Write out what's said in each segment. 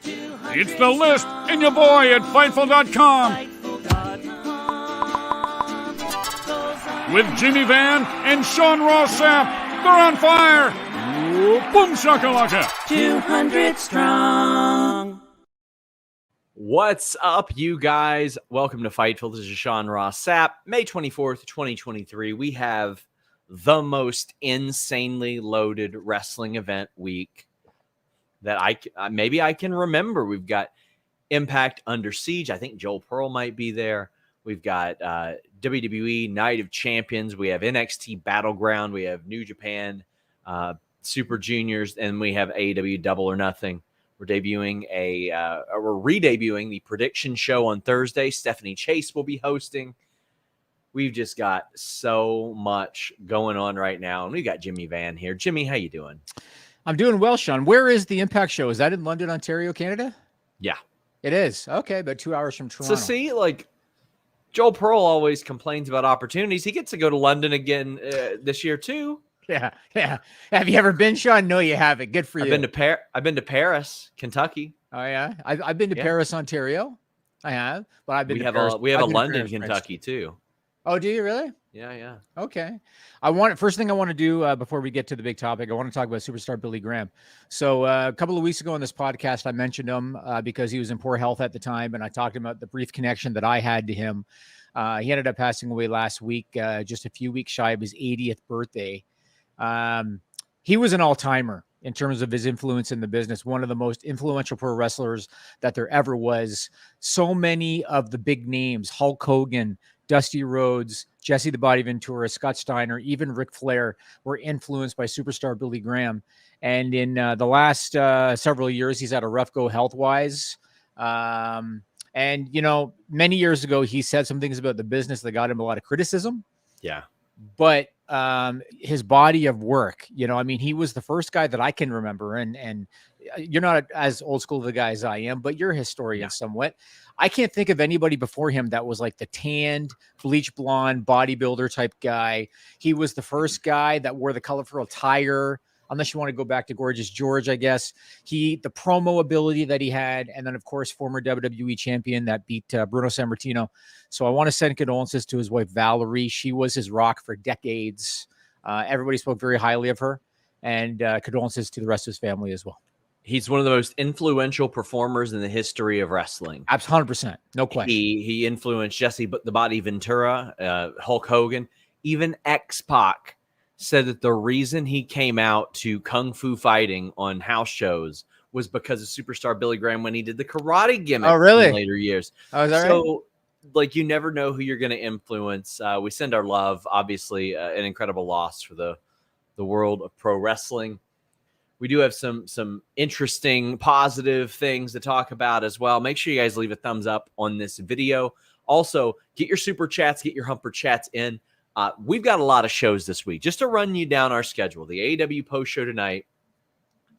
It's the list and your boy at Fightful.com. With Jimmy Van and Sean Ross Sapp, they're on fire. Boom shakalaka. 200 strong. What's up, you guys? Welcome to Fightful. This is Sean Ross Sapp. May 24th, 2023. We have the most insanely loaded wrestling event week that I can remember. We've got Impact Under Siege. I think Joel Pearl might be there. We've got WWE Night of Champions. We have NXT Battleground. We have New Japan Super Juniors, and we have AEW Double or Nothing. We're debuting we're re-debuting the prediction show on Thursday. Stephanie Chase will be hosting. We've just got so much going on right now, and we've got Jimmy Van here. Jimmy, how you doing? I'm doing well, Sean. Where is the Impact show? Is that in London, Ontario, Canada? Yeah, it is. Okay, about 2 hours from Toronto. So see, like, Joel Pearl always complains about opportunities. He gets to go to London again this year too. Yeah. Have you ever been, Sean? No, you haven't. Good for you. I've been to Paris, Kentucky. Oh yeah, I've been to Paris, Ontario. I have, but I've been. We have a London, Kentucky too. Oh, do you really? Yeah. Okay. First thing I want to do before we get to the big topic, I want to talk about superstar Billy Graham. So a couple of weeks ago on this podcast, I mentioned him because he was in poor health at the time, and I talked about the brief connection that I had to him. He ended up passing away last week, just a few weeks shy of his 80th birthday. He was an all-timer in terms of his influence in the business, one of the most influential pro wrestlers that there ever was. So many of the big names, Hulk Hogan, Dusty Rhodes, Jesse the Body Ventura, Scott Steiner, even Ric Flair were influenced by superstar Billy Graham. And in the last several years, he's had a rough go health-wise. And, many years ago, he said some things about the business that got him a lot of criticism. Yeah. But his body of work, he was the first guy that I can remember. And you're not as old school of a guy as I am, but you're a historian somewhat. I can't think of anybody before him that was like the tanned, bleach blonde bodybuilder type guy. He was the first guy that wore the colorful attire, unless you want to go back to Gorgeous George, I guess. The promo ability that he had, and then, of course, former WWE champion that beat Bruno Sammartino. So I want to send condolences to his wife, Valerie. She was his rock for decades. Everybody spoke very highly of her, and condolences to the rest of his family as well. He's one of the most influential performers in the history of wrestling. 100%. No question. He influenced Jesse the Body Ventura, Hulk Hogan, even X-Pac said that the reason he came out to Kung Fu fighting on house shows was because of superstar Billy Graham when he did the karate gimmick in later years. Oh, is that right? Like, you never know who you're going to influence. We send our love, obviously, an incredible loss for the world of pro wrestling. We do have some interesting, positive things to talk about as well. Make sure you guys leave a thumbs up on this video. Also, get your super chats, get your humper chats in. We've got a lot of shows this week. Just to run you down our schedule, the AEW post show tonight,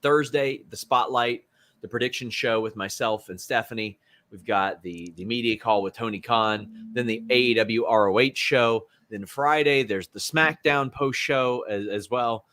Thursday, the Spotlight, the prediction show with myself and Stephanie. We've got the media call with Tony Khan, then the AEW ROH show. Then Friday, there's the SmackDown post show as well.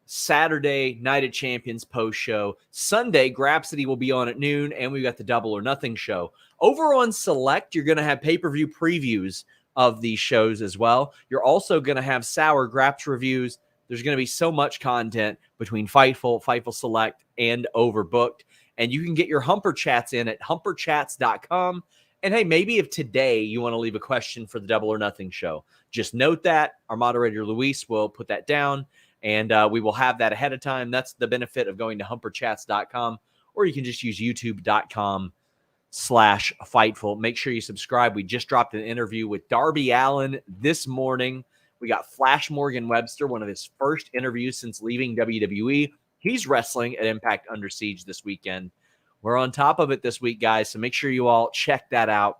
Saturday, Night of Champions post show. Sunday, Grapsody will be on at noon, and we've got the Double or Nothing show. Over on Select, you're going to have pay-per-view previews of these shows as well. You're also going to have Sour Graps reviews. There's going to be so much content between Fightful Select, and Overbooked. And you can get your Humper Chats in at humperchats.com. And hey, maybe if today you want to leave a question for the Double or Nothing show, just note that. Our moderator, Luis, will put that down, and we will have that ahead of time. That's the benefit of going to humperchats.com, or you can just use youtube.com/Fightful. Make sure you subscribe. We just dropped an interview with Darby Allin this morning. We got Flash Morgan Webster, one of his first interviews since leaving WWE. He's wrestling at Impact Under Siege this weekend. We're on top of it this week, guys, so make sure you all check that out.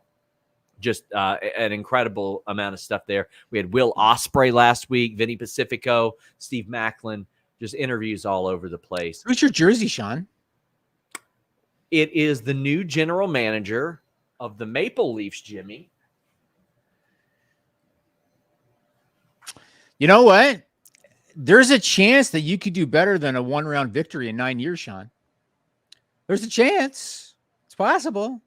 Just an incredible amount of stuff there. We had Will Ospreay last week, Vinny Pacifico, Steve Macklin, just interviews all over the place. Who's your jersey, Sean? It is the new general manager of the Maple Leafs, Jimmy. You know what? There's a chance that you could do better than a one-round victory in 9 years, Sean. There's a chance. It's possible.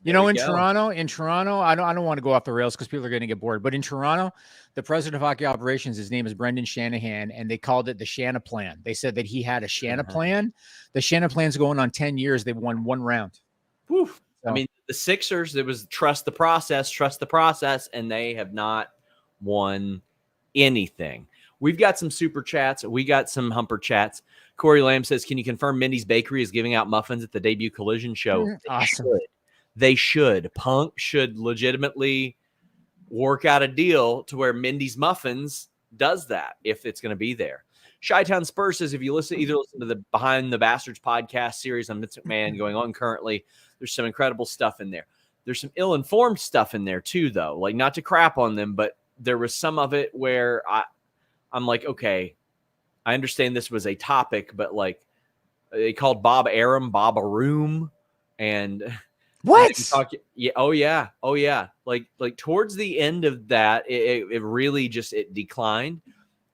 You know, in Toronto, I don't want to go off the rails because people are going to get bored. But in Toronto, the president of hockey operations, his name is Brendan Shanahan, and they called it the Shanna Plan. They said that he had a Shanna Plan. The Shanna Plan's going on 10 years. They've won one round. So. I mean, the Sixers, it was trust the process, and they have not won anything. We've got some super chats. We got some humper chats. Corey Lamb says, can you confirm Mindy's Bakery is giving out muffins at the debut Collision show? Awesome. They should. Punk should legitimately work out a deal to where Mindy's Muffins does that if it's going to be there. Chi-Town Spurs says, if you listen to the Behind the Bastards podcast series on Vince McMahon going on currently, there's some incredible stuff in there. There's some ill-informed stuff in there too, though. Like, not to crap on them, but there was some of it where I'm like, okay, I understand this was a topic, but like they called Bob Arum Bob Arum, and what? Yeah. Oh yeah. Like towards the end of that, it really just declined,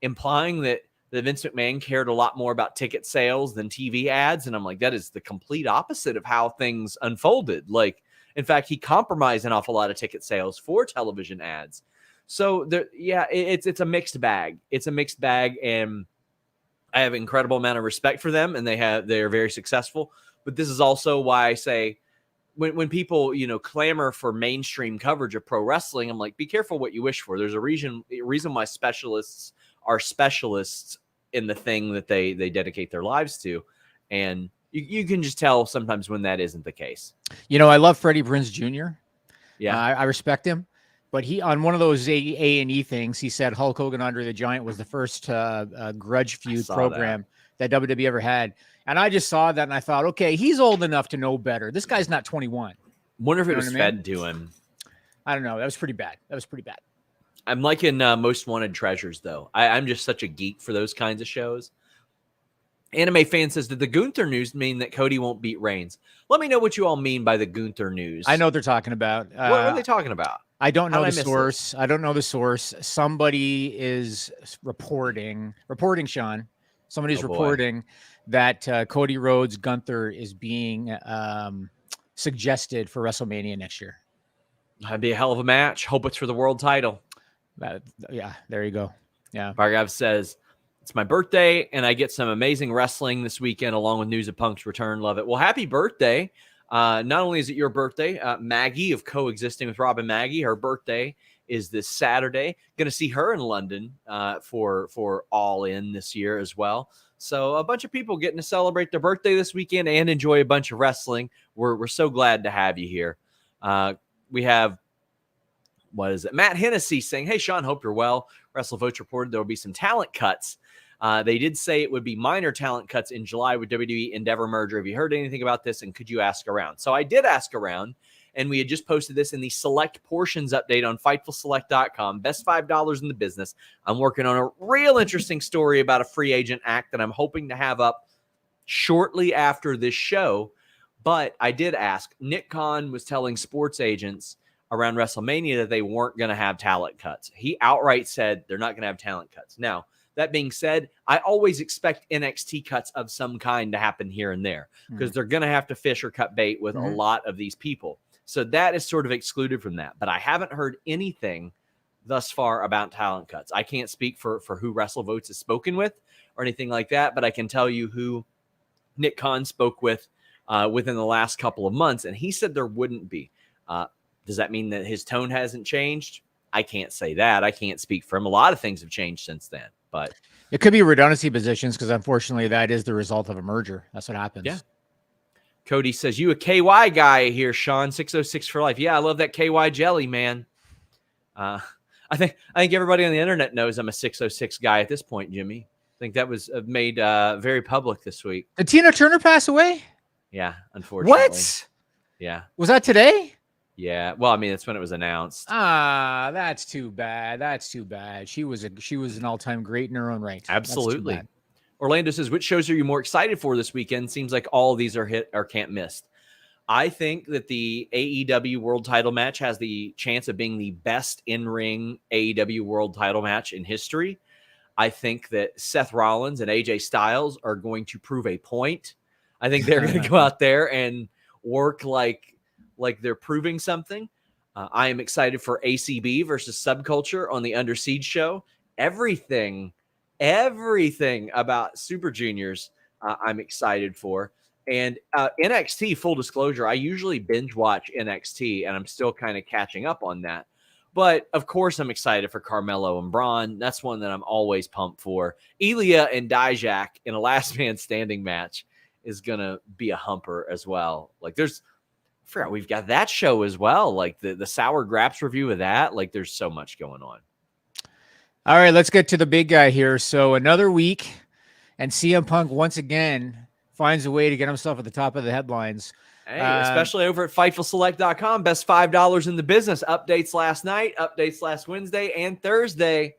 implying that Vince McMahon cared a lot more about ticket sales than TV ads. And I'm like, that is the complete opposite of how things unfolded. Like, in fact, he compromised an awful lot of ticket sales for television ads. So it's a mixed bag. It's a mixed bag, and I have an incredible amount of respect for them, and they are very successful. But this is also why I say, when people, clamor for mainstream coverage of pro wrestling, I'm like, be careful what you wish for. There's a reason why specialists are specialists in the thing that they dedicate their lives to. And you can just tell sometimes when that isn't the case. I love Freddie Prinze Jr. Yeah. I respect him. But he, on one of those A&E things, he said Hulk Hogan Andre the Giant was the first grudge feud program that WWE ever had. And I just saw that and I thought, okay, he's old enough to know better. This guy's not 21. Wonder if it was fed to him. I don't know. That was pretty bad. I'm liking Most Wanted Treasures, though. I'm just such a geek for those kinds of shows. Anime Fan says, did the Gunther news mean that Cody won't beat Reigns? Let me know what you all mean by the Gunther news. I know what they're talking about. What are they talking about? I don't know the source. I don't know the source. Somebody is reporting, Sean. Somebody's reporting that Cody Rhodes Gunther is being suggested for WrestleMania next year. That'd be a hell of a match. Hope it's for the world title. Yeah, there you go. Yeah. Bargav says, it's my birthday, and I get some amazing wrestling this weekend along with news of Punk's return. Love it. Well, happy birthday. Not only is it your birthday, Maggie of Coexisting with Rob and Maggie, her birthday is this Saturday. Going to see her in London for All In this year as well. So a bunch of people getting to celebrate their birthday this weekend and enjoy a bunch of wrestling. We're so glad to have you here. We have, what is it? Matt Hennessy saying, hey, Sean, hope you're well. WrestleVotes reported there will be some talent cuts. They did say it would be minor talent cuts in July with WWE Endeavor merger. Have you heard anything about this? And could you ask around? So I did ask around, and we had just posted this in the Select Portions update on FightfulSelect.com. Best $5 in the business. I'm working on a real interesting story about a free agent act that I'm hoping to have up shortly after this show. But I did ask. Nick Khan was telling sports agents around WrestleMania that they weren't going to have talent cuts. He outright said they're not going to have talent cuts. Now, that being said, I always expect NXT cuts of some kind to happen here and there because they're going to have to fish or cut bait with a lot of these people. So that is sort of excluded from that. But I haven't heard anything thus far about talent cuts. I can't speak for who WrestleVotes has spoken with or anything like that, but I can tell you who Nick Khan spoke with within the last couple of months, and he said there wouldn't be. Does that mean that his tone hasn't changed? I can't say that. I can't speak for him. A lot of things have changed since then. But it could be redundancy positions because unfortunately that is the result of a merger. That's what happens. Yeah. Cody says, you a KY guy here, Sean, 606 for life. Yeah, I love that KY jelly, man. I think everybody on the internet knows I'm a 606 guy at this point, Jimmy. I think that was made very public this week. Did Tina Turner pass away? Yeah, unfortunately. What? Yeah. Was that today? Yeah. Well, I mean, that's when it was announced. That's too bad. That's too bad. She was an all-time great in her own right. Absolutely. Orlando says, which shows are you more excited for this weekend? Seems like all of these are hit or can't miss. I think that the AEW World Title match has the chance of being the best in-ring AEW World Title match in history. I think that Seth Rollins and AJ Styles are going to prove a point. I think they're going to go out there and work like they're proving something. I am excited for ACB versus Subculture on the Under Siege show. Everything about Super Juniors I'm excited for. And NXT, full disclosure, I usually binge watch NXT, and I'm still kind of catching up on that. But, of course, I'm excited for Carmelo and Braun. That's one that I'm always pumped for. Ilya and Dijak in a last man standing match is going to be a humper as well. Like, I forgot we've got that show as well. Like, the Sour Graps review of that. Like, there's so much going on. All right, let's get to the big guy here. So another week, and CM Punk once again finds a way to get himself at the top of the headlines. Hey, especially over at FightfulSelect.com. Best $5 in the business. Updates last night, updates last Wednesday and Thursday.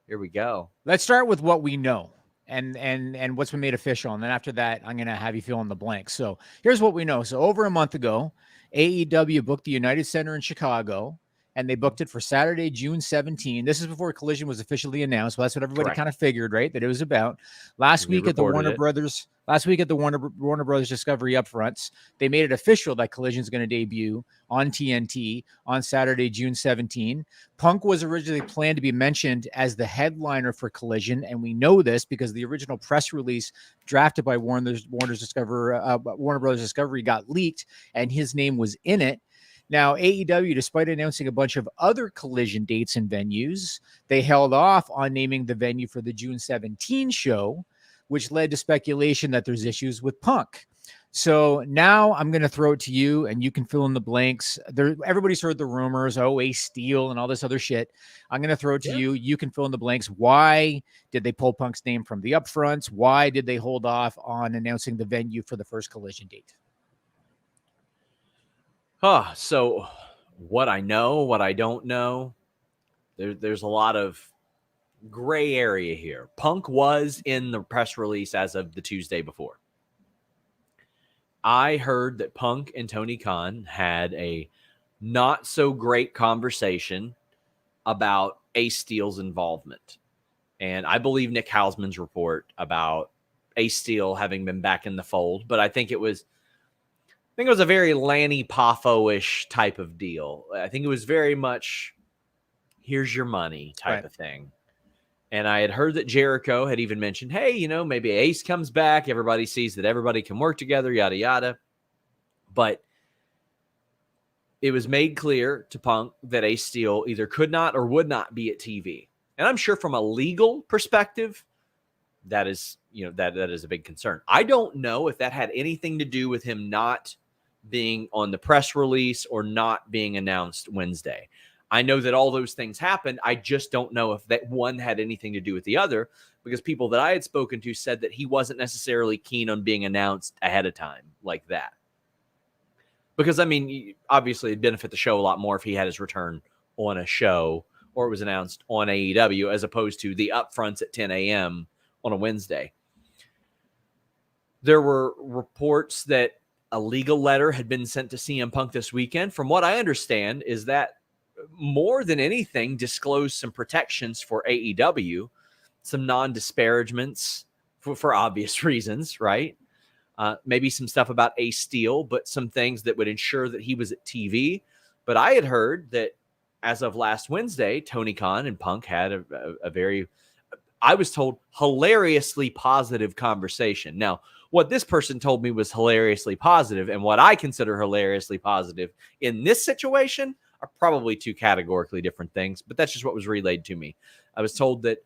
Here we go. Let's start with what we know and what's been made official. And then after that, I'm going to have you fill in the blanks. So here's what we know. So over a month ago, AEW booked the United Center in Chicago, and they booked it for Saturday, June 17. This is before Collision was officially announced. Well, that's what everybody kind of figured, right? That it was about. Last week at the Warner Brothers Discovery upfronts, they made it official that Collision is going to debut on TNT on Saturday, June 17. Punk was originally planned to be mentioned as the headliner for Collision, and we know this because the original press release drafted by Warner Brothers Discovery got leaked, and his name was in it. Now, AEW, despite announcing a bunch of other Collision dates and venues, they held off on naming the venue for the June 17 show, which led to speculation that there's issues with Punk. So now I'm going to throw it to you, and you can fill in the blanks. Everybody's heard the rumors, Ace Steel and all this other shit. I'm going to throw it to you. You can fill in the blanks. Why did they pull Punk's name from the upfronts? Why did they hold off on announcing the venue for the first Collision date? So what I know, what I don't know, there's a lot of gray area here. Punk was in the press release as of the Tuesday before. I heard that Punk and Tony Khan had a not so great conversation about Ace Steel's involvement. And I believe Nick Hausman's report about Ace Steel having been back in the fold, but I think it was a very Lanny Poffo-ish type of deal. I think it was very much, here's your money type of thing. And I had heard that Jericho had even mentioned, hey, maybe Ace comes back. Everybody sees that everybody can work together, yada, yada. But it was made clear to Punk that Ace Steel either could not or would not be at TV. And I'm sure from a legal perspective, that is a big concern. I don't know if that had anything to do with him not being on the press release or not being announced Wednesday. I know that all those things happened. I just don't know if that one had anything to do with the other, because people that I had spoken to said that he wasn't necessarily keen on being announced ahead of time like that. Because, obviously it'd benefit the show a lot more if he had his return on a show or it was announced on AEW as opposed to the upfronts at 10 a.m. on a Wednesday. There were reports that a legal letter had been sent to CM Punk this weekend. From what I understand is that more than anything disclosed some protections for AEW, some non-disparagements for obvious reasons, right? Maybe some stuff about Ace Steel, but some things that would ensure that he was at TV. But I had heard that as of last Wednesday, Tony Khan and Punk had a very, I was told, hilariously positive conversation. Now, what this person told me was hilariously positive, and what I consider hilariously positive in this situation are probably two categorically different things, but that's just what was relayed to me. I was told that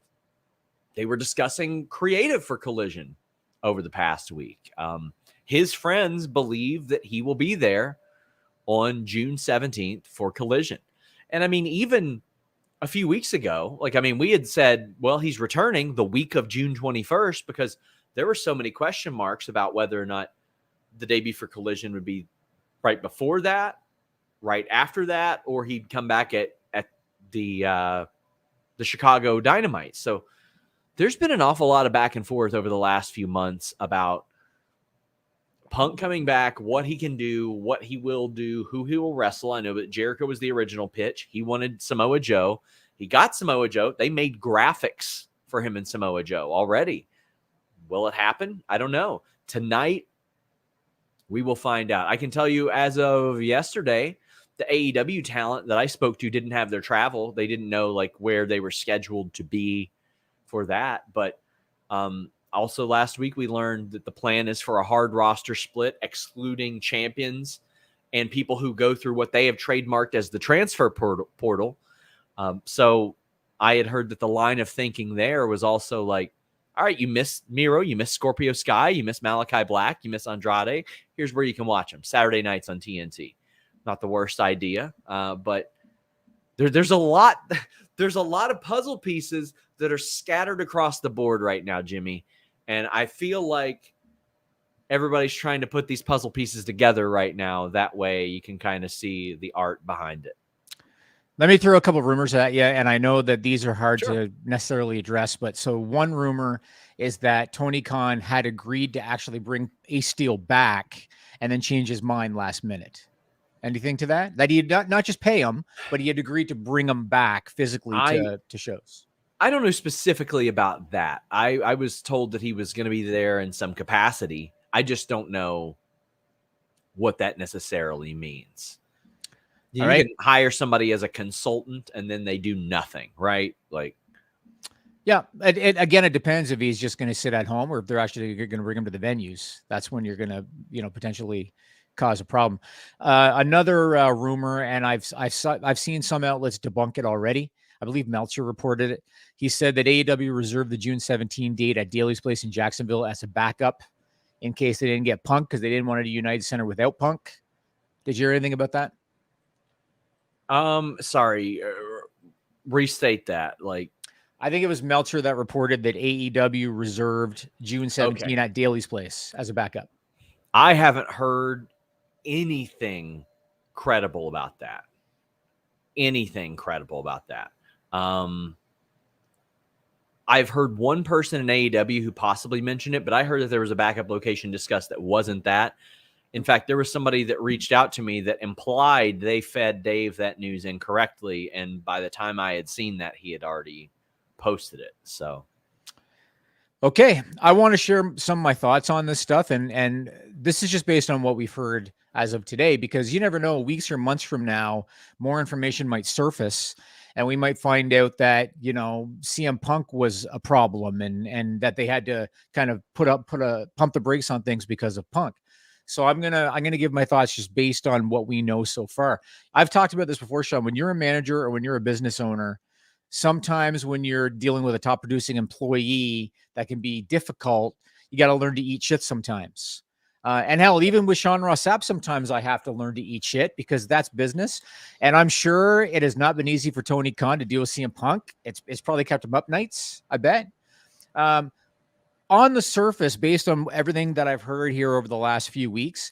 they were discussing creative for Collision over the past week. His friends believe that he will be there on June 17th for Collision. And even a few weeks ago, we had said, well, he's returning the week of June 21st because there were so many question marks about whether or not the debut for Collision would be right before that, right after that, or he'd come back at the Chicago Dynamite. So there's been an awful lot of back and forth over the last few months about Punk coming back, what he can do, what he will do, who he will wrestle. I know that Jericho was the original pitch. He wanted Samoa Joe. He got Samoa Joe. They made graphics for him and Samoa Joe already. Will it happen? I don't know. Tonight, We will find out. I can tell you as of yesterday, the AEW talent that I spoke to didn't have their travel. They didn't know like where they were scheduled to be for that. But also last week, we learned that the plan is for a hard roster split, excluding champions and people who go through what they have trademarked as the transfer portal. So I had heard that the line of thinking there was also like, all right, you miss Miro, you miss Scorpio Sky, you miss Malachi Black, you miss Andrade. Here's where you can watch them Saturday nights on TNT. Not the worst idea, but there's a lot. There's a lot of puzzle pieces that are scattered across the board right now, Jimmy. And I feel like everybody's trying to put these puzzle pieces together right now. That way you can kind of see the art behind it. Let me throw a couple of rumors at you, and I know that these are hard Sure. to necessarily address, but so one rumor is that Tony Khan had agreed to actually bring Ace Steel back and then change his mind last minute. Anything to that? That he had not just pay him, but he had agreed to bring him back physically to shows. I don't know specifically about that. I was told that he was going to be there in some capacity. I just don't know what that necessarily means. You can hire somebody as a consultant and then they do nothing, right? Like, yeah. Again, it depends if he's just going to sit at home or if they're actually going to bring him to the venues. That's when you're going to, potentially cause a problem. Another rumor, and I've seen some outlets debunk it already. I believe Meltzer reported it. He said that AEW reserved the June 17 date at Daly's Place in Jacksonville as a backup in case they didn't get Punk because they didn't want to United Center without Punk. Did you hear anything about that? Sorry, restate that. Like, I think it was Meltzer that reported that AEW reserved June 17 at Daly's Place as a backup. I haven't heard anything credible about that. I've heard one person in AEW who possibly mentioned it, but I heard that there was a backup location discussed that wasn't that. In fact, there was somebody that reached out to me that implied they fed Dave that news incorrectly. And by the time I had seen that, he had already posted it. So, okay. I want to share some of my thoughts on this stuff. And this is just based on what we've heard as of today, because you never know, weeks or months from now, more information might surface and we might find out that, CM Punk was a problem and that they had to kind of pump the brakes on things because of Punk. So I'm gonna give my thoughts just based on what we know so far. I've talked about this before, Sean. When you're a manager or when you're a business owner, sometimes when you're dealing with a top producing employee, that can be difficult. You got to learn to eat shit sometimes. And hell, even with Sean Ross Sapp, sometimes I have to learn to eat shit because that's business. And I'm sure it has not been easy for Tony Khan to deal with CM Punk. It's probably kept him up nights, I bet. On the surface, based on everything that I've heard here over the last few weeks,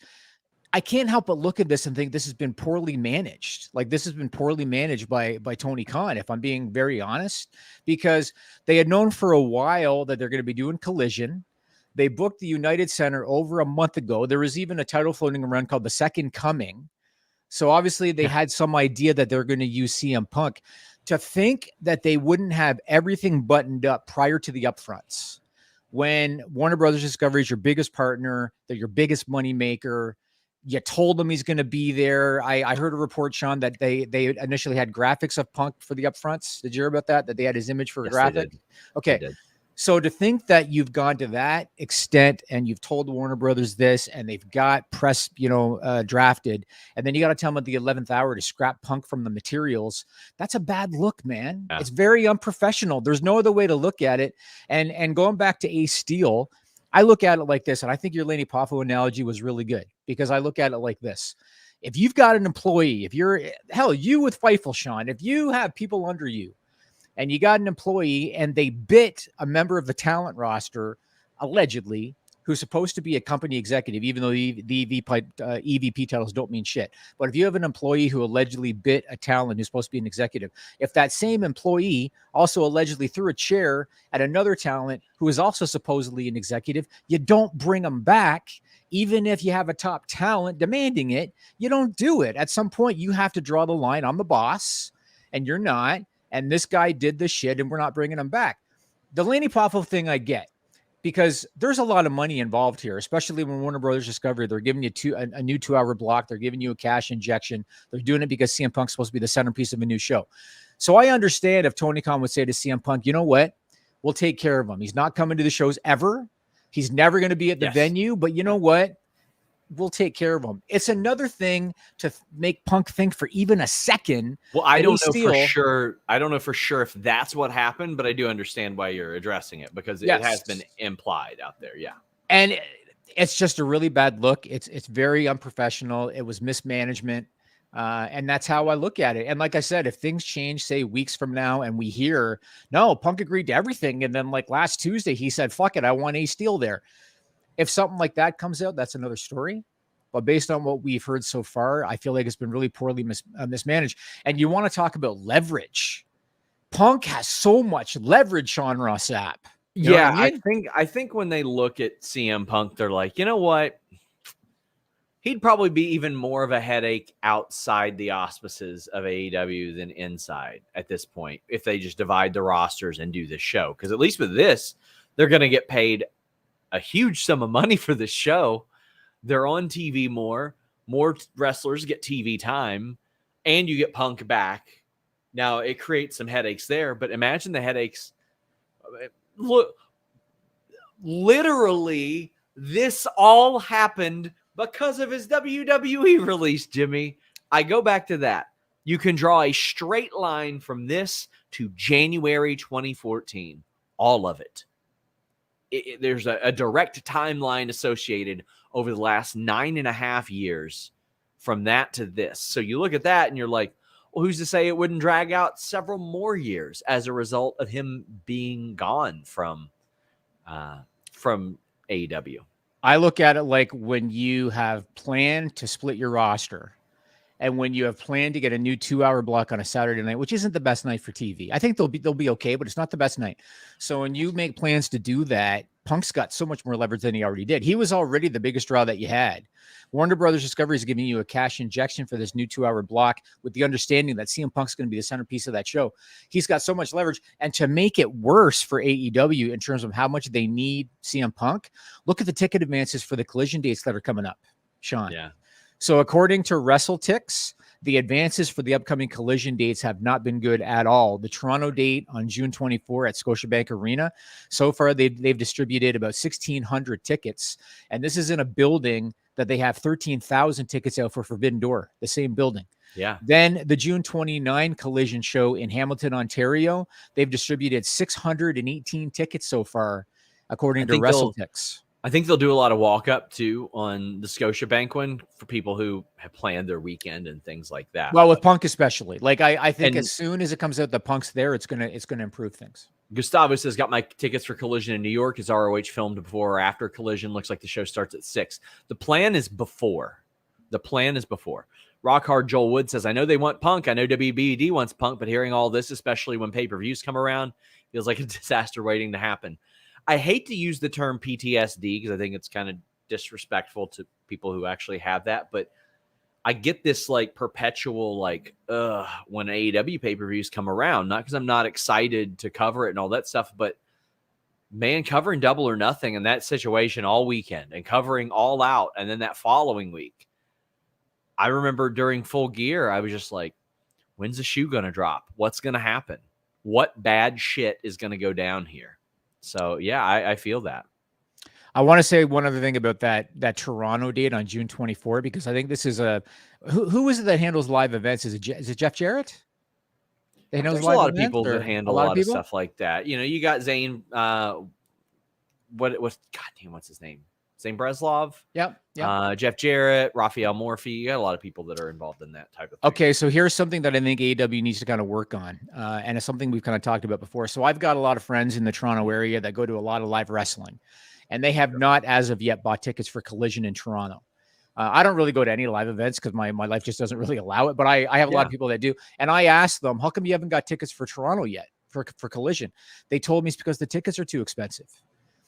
I can't help but look at this and think this has been poorly managed. Like this has been poorly managed by Tony Khan, if I'm being very honest, because they had known for a while that they're going to be doing Collision. They booked the United Center over a month ago. There was even a title floating around called The Second Coming. So obviously they had some idea that they're going to use CM Punk. To think that they wouldn't have everything buttoned up prior to the upfronts, when Warner Brothers Discovery is your biggest partner, they're your biggest money maker, you told them he's going to be there. I heard a report, Sean, that they initially had graphics of Punk for the upfronts. Did you hear about that? That they had his image for a graphic? Okay. So to think that you've gone to that extent and you've told Warner Brothers this and they've got press, drafted, and then you got to tell them at the 11th hour to scrap Punk from the materials. That's a bad look, man. Yeah. It's very unprofessional. There's no other way to look at it. And going back to Ace Steel, I look at it like this, and I think your Lanny Poffo analogy was really good because I look at it like this. If you've got an employee, if you're, you with Fightful, Sean, if you have people under you, and you got an employee and they bit a member of the talent roster, allegedly, who's supposed to be a company executive, even though the EVP titles don't mean shit. But if you have an employee who allegedly bit a talent who's supposed to be an executive, if that same employee also allegedly threw a chair at another talent who is also supposedly an executive, you don't bring them back. Even if you have a top talent demanding it, you don't do it. At some point, you have to draw the line. I'm the boss, and you're not. And this guy did this shit, and we're not bringing him back. The Lanny Poffo thing I get. because there's a lot of money involved here, especially when Warner Brothers Discovery, they're giving you a new 2-hour block. They're giving you a cash injection. They're doing it because CM Punk's supposed to be the centerpiece of a new show. So I understand if Tony Khan would say to CM Punk, you know what? We'll take care of him. He's not coming to the shows ever. He's never going to be at the venue, but you know what? We'll take care of him. It's another thing to make Punk think for even a second. Well, I don't know for sure. I don't know for sure if that's what happened, but I do understand why you're addressing it, because it has been implied out there. Yeah. And it's just a really bad look. It's very unprofessional. It was mismanagement. And that's how I look at it. And like I said, if things change, say weeks from now, and we hear, no, Punk agreed to everything, and then like last Tuesday, he said, fuck it, I want Ace Steel there. If something like that comes out, that's another story. But based on what we've heard so far, I feel like it's been really poorly mismanaged. And you want to talk about leverage. Punk has so much leverage, Sean Ross Sapp. You know what I mean? I think when they look at CM Punk, they're like, you know what? He'd probably be even more of a headache outside the auspices of AEW than inside at this point, if they just divide the rosters and do this show. Because at least with this, they're going to get paid a huge sum of money for this show. They're on TV more wrestlers get TV time, and you get Punk back. Now it creates some headaches there, but imagine the headaches. Look, literally, this all happened because of his WWE release, Jimmy. I go back to that. You can draw a straight line from this to January 2014. All of it. There's a direct timeline associated over the last 9.5 years from that to this. So you look at that and you're like, well, who's to say it wouldn't drag out several more years as a result of him being gone from AEW? I look at it like when you have planned to split your roster and when you have planned to get a new 2-hour block on a Saturday night, which isn't the best night for TV. I think they'll be okay, but it's not the best night. So when you make plans to do that, Punk's got so much more leverage than he already did. He was already the biggest draw that you had. Warner Brothers Discovery is giving you a cash injection for this new 2-hour block with the understanding that CM Punk's going to be the centerpiece of that show. He's got so much leverage. And to make it worse for AEW in terms of how much they need CM Punk, look at the ticket advances for the Collision dates that are coming up, Sean. Yeah. So according to WrestleTix, the advances for the upcoming Collision dates have not been good at all. The Toronto date on June 24 at Scotiabank Arena, so far they've distributed about 1,600 tickets, and this is in a building that they have 13,000 tickets out for Forbidden Door, the same building. Yeah. Then the June 29 Collision show in Hamilton, Ontario, they've distributed 618 tickets so far, according to WrestleTix. I think they'll do a lot of walk up too on the Scotiabank one for people who have planned their weekend and things like that. Well, with Punk especially, like I think as soon as it comes out, the Punk's there, it's gonna improve things. Gustavo says, got my tickets for Collision in New York. Is ROH filmed before or after Collision? Looks like the show starts at 6. The plan is before. Rock Hard Joel Wood says, I know they want Punk. I know WBD wants Punk, but hearing all this, especially when pay-per-views come around, feels like a disaster waiting to happen. I hate to use the term PTSD because I think it's kind of disrespectful to people who actually have that, but I get this like perpetual like when AEW pay-per-views come around, not because I'm not excited to cover it and all that stuff, but man, covering Double or Nothing in that situation all weekend and covering All Out and then that following week, I remember during Full Gear, I was just like, when's the shoe going to drop? What's going to happen? What bad shit is going to go down here? So, yeah, I feel that. I want to say one other thing about that Toronto date on June 24, because I think this is who is it that handles live events? Is it Jeff Jarrett? There's a lot of people that handle a lot of stuff like that. You know, you got Zane, what's his name? Zane Breslov. Yep. Jeff Jarrett, Raphael Morphy. You got a lot of people that are involved in that type of thing. Okay, so here's something that I think AEW needs to kind of work on, and it's something we've kind of talked about before. So I've got a lot of friends in the Toronto area that go to a lot of live wrestling, and they have not, as of yet, bought tickets for Collision in Toronto. I don't really go to any live events because my life just doesn't really allow it, but I have a lot of people that do. And I asked them, how come you haven't got tickets for Toronto yet, for Collision? They told me it's because the tickets are too expensive.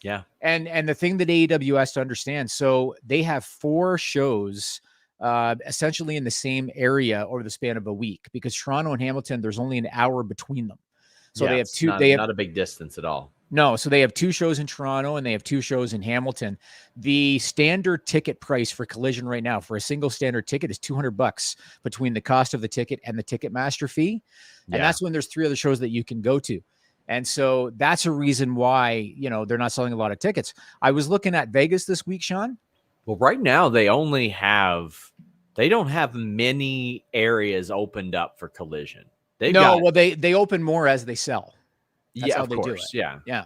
Yeah. And the thing that AEW has to understand, so they have 4 shows essentially in the same area over the span of a week, because Toronto and Hamilton, there's only an hour between them. So they have two. Not a big distance at all. No, so they have 2 shows in Toronto and they have 2 shows in Hamilton. The standard ticket price for Collision right now for a single standard ticket is $200 between the cost of the ticket and the Ticketmaster fee. And that's when there's 3 other shows that you can go to. And so that's a reason why, they're not selling a lot of tickets. I was looking at Vegas this week, Sean. Well, right now they don't have many areas opened up for Collision. They open more as they sell. That's how of they course. do it. Yeah.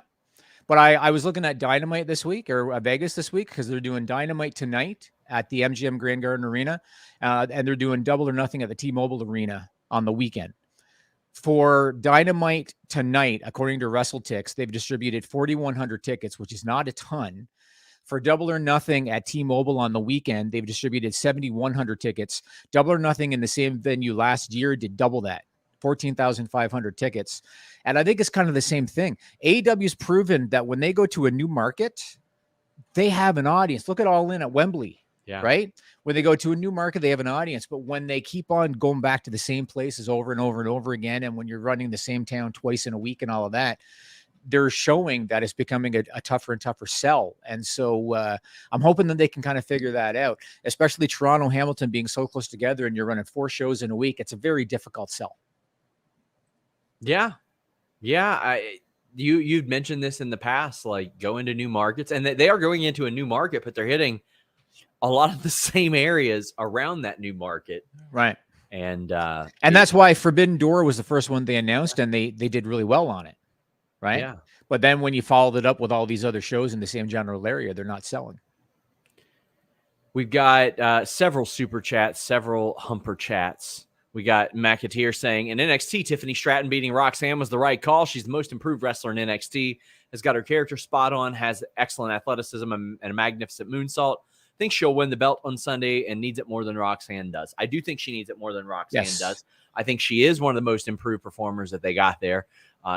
But I was looking at Dynamite this week or Vegas this week because they're doing Dynamite tonight at the MGM Grand Garden Arena. And they're doing Double or Nothing at the T-Mobile Arena on the weekend. For Dynamite tonight, according to WrestleTix, they've distributed 4,100 tickets, which is not a ton. For Double or Nothing at T-Mobile on the weekend, they've distributed 7,100 tickets. Double or Nothing in the same venue last year did double that. 14,500 tickets. And I think it's kind of the same thing. AEW's proven that when they go to a new market, they have an audience. Look at All In at Wembley, right? When they go to a new market, they have an audience. But when they keep on going back to the same places over and over and over again, and when you're running the same town twice in a week and all of that, they're showing that it's becoming a tougher and tougher sell. And so I'm hoping that they can kind of figure that out, especially Toronto, Hamilton being so close together and you're running 4 shows in a week. It's a very difficult sell. Yeah. You'd mentioned this in the past, like go into new markets, and they are going into a new market, but they're hitting a lot of the same areas around that new market. Right. And that's why Forbidden Door was the first one they announced, and they did really well on it. Right. Yeah. But then when you followed it up with all these other shows in the same general area, they're not selling. We've got several super chats, several humper chats. We got McAteer saying, in NXT, Tiffany Stratton beating Roxanne was the right call. She's the most improved wrestler in NXT, has got her character spot on, has excellent athleticism and a magnificent moonsault. Thinks she'll win the belt on Sunday and needs it more than Roxanne does. I do think she needs it more than Roxanne does. I think she is one of the most improved performers that they got there.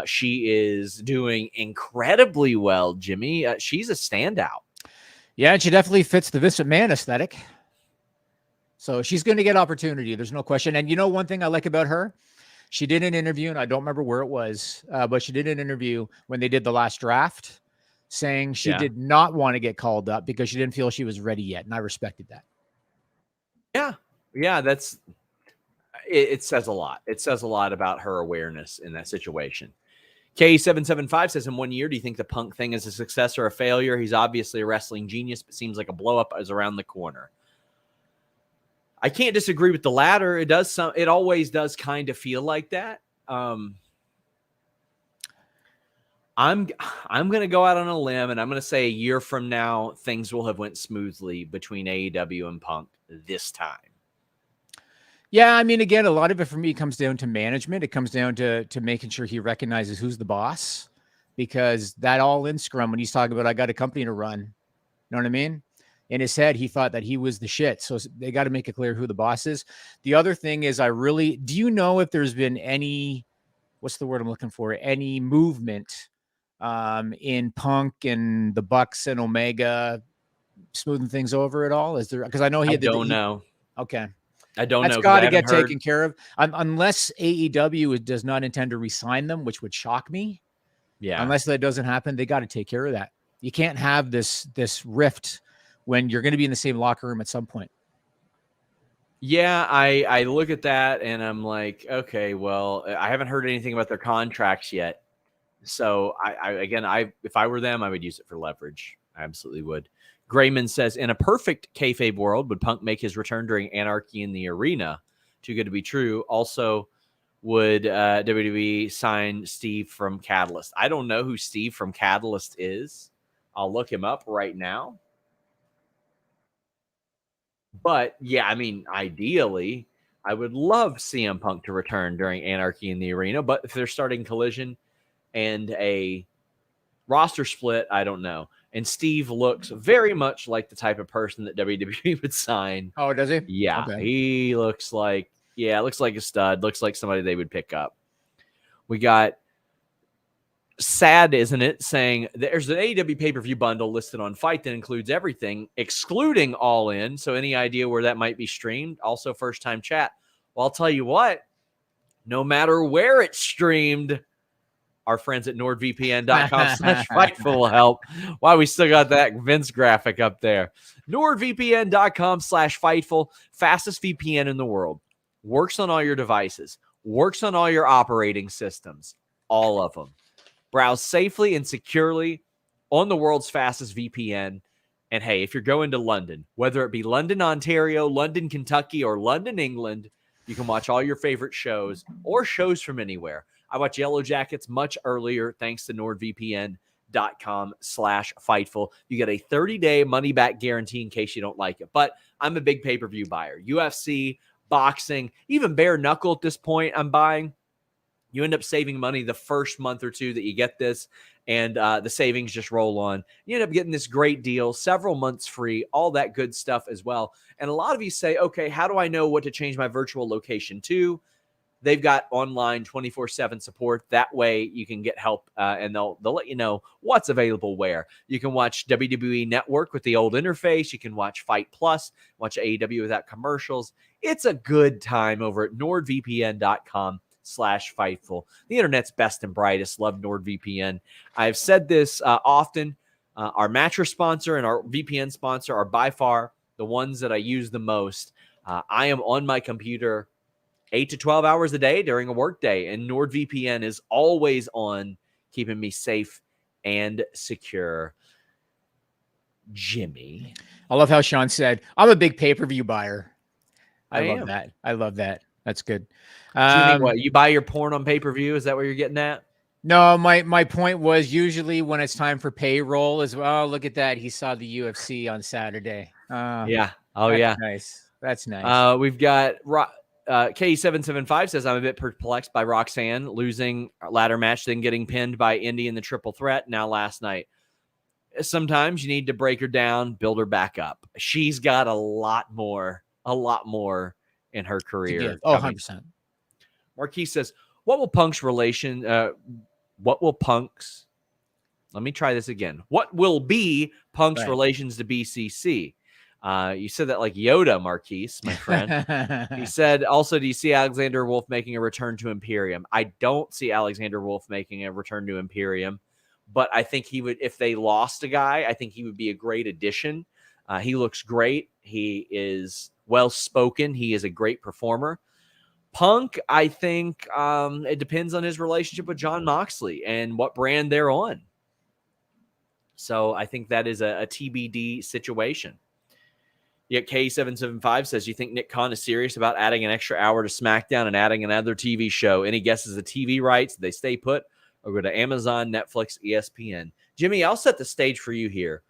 She is doing incredibly well, Jimmy. She's a standout. Yeah, and she definitely fits the Vince McMahon aesthetic. So she's going to get opportunity. There's no question. And one thing I like about her, she did an interview, and I don't remember where it was, but she did an interview when they did the last draft saying she did not want to get called up because she didn't feel she was ready yet. And I respected that. Yeah, it says a lot. It says a lot about her awareness in that situation. K775 says, in 1 year, do you think the Punk thing is a success or a failure? He's obviously a wrestling genius, but seems like a blow up is around the corner. I can't disagree with the latter. It always does kind of feel like that. I'm going to go out on a limb, and I'm going to say a year from now, things will have went smoothly between AEW and Punk this time. Yeah, I mean, again, a lot of it for me comes down to management. It comes down to making sure he recognizes who's the boss, because that All In scrum, when he's talking about, I got a company to run, you know what I mean? In his head, he thought that he was the shit. So they got to make it clear who the boss is. The other thing is, do you know if there's been any, what's the word I'm looking for? Any movement in Punk and the Bucks and Omega smoothing things over at all? Is there, because I know I don't know. Okay. I don't know. That's got to get taken care of unless AEW does not intend to re-sign them, which would shock me. Yeah. Unless that doesn't happen, they got to take care of that. You can't have this rift when you're going to be in the same locker room at some point. Yeah, I look at that and I'm like, okay, well, I haven't heard anything about their contracts yet. So if I were them, I would use it for leverage. I absolutely would. Grayman says, in a perfect kayfabe world, would Punk make his return during Anarchy in the Arena? Too good to be true. Also, would WWE sign Steve from Catalyst? I don't know who Steve from Catalyst is. I'll look him up right now. But, yeah, I mean, ideally, I would love CM Punk to return during Anarchy in the Arena. But if they're starting Collision and a roster split, I don't know. And Steve looks very much like the type of person that WWE would sign. Oh, does he? Yeah, okay. He looks like a stud. Looks like somebody they would pick up. We got Sad, isn't it, saying there's an AEW pay-per-view bundle listed on Fight that includes everything, excluding All In. So any idea where that might be streamed? Also, first-time chat. Well, I'll tell you what, no matter where it's streamed, our friends at nordvpn.com/Fightful will help. Why we still got that Vince graphic up there. nordvpn.com/Fightful, fastest VPN in the world. Works on all your devices. Works on all your operating systems. All of them. Browse safely and securely on the world's fastest VPN. And hey, if you're going to London, whether it be London, Ontario, London, Kentucky, or London, England, you can watch all your favorite shows or shows from anywhere. I watch Yellow Jackets much earlier thanks to nordvpn.com/Fightful. You get a 30-day money-back guarantee in case you don't like it. But I'm a big pay-per-view buyer. UFC, boxing, even bare knuckle at this point I'm buying. You end up saving money the first month or two that you get this, and the savings just roll on. You end up getting this great deal, several months free, all that good stuff as well. And a lot of you say, okay, how do I know what to change my virtual location to? They've got online 24/7 support. That way you can get help, and they'll let you know what's available where. You can watch WWE Network with the old interface. You can watch Fight Plus, watch AEW without commercials. It's a good time over at nordvpn.com/Fightful. The internet's best and brightest. Love NordVPN. I've said this often. Our mattress sponsor and our VPN sponsor are by far the ones that I use the most. I am on my computer 8 to 12 hours a day during a work day, and NordVPN is always on, keeping me safe and secure. Jimmy. I love how Sean said, I'm a big pay-per-view buyer. I am. love that. I love that. That's good. Jimmy, what, you buy your porn on pay-per-view? Is that what you're getting at? No, my point was usually when it's time for payroll is, oh, look at that. He saw the UFC on Saturday. Yeah. Oh, that's yeah. Nice. That's nice. We've got K775 says, I'm a bit perplexed by Roxanne losing ladder match, then getting pinned by Indy in the triple threat now last night. Sometimes you need to break her down, build her back up. She's got a lot more in her career. Oh, 100%. Marquis says, what will Punk's, let me try this again. What will be Punk's relations to BCC? You said that like Yoda, Marquise, my friend. He said, also, do you see Alexander Wolf making a return to Imperium? I don't see Alexander Wolf making a return to Imperium, but I think he would, if they lost a guy, I think he would be a great addition. He looks great. He is well-spoken. He is a great performer. Punk, I think it depends on his relationship with Jon Moxley and what brand they're on. So I think that is a TBD situation. Yet K775 says, you think Nick Khan is serious about adding an extra hour to SmackDown and adding another TV show? Any guesses the TV rights? They stay put or go to Amazon, Netflix, ESPN? Jimmy, I'll set the stage for you here.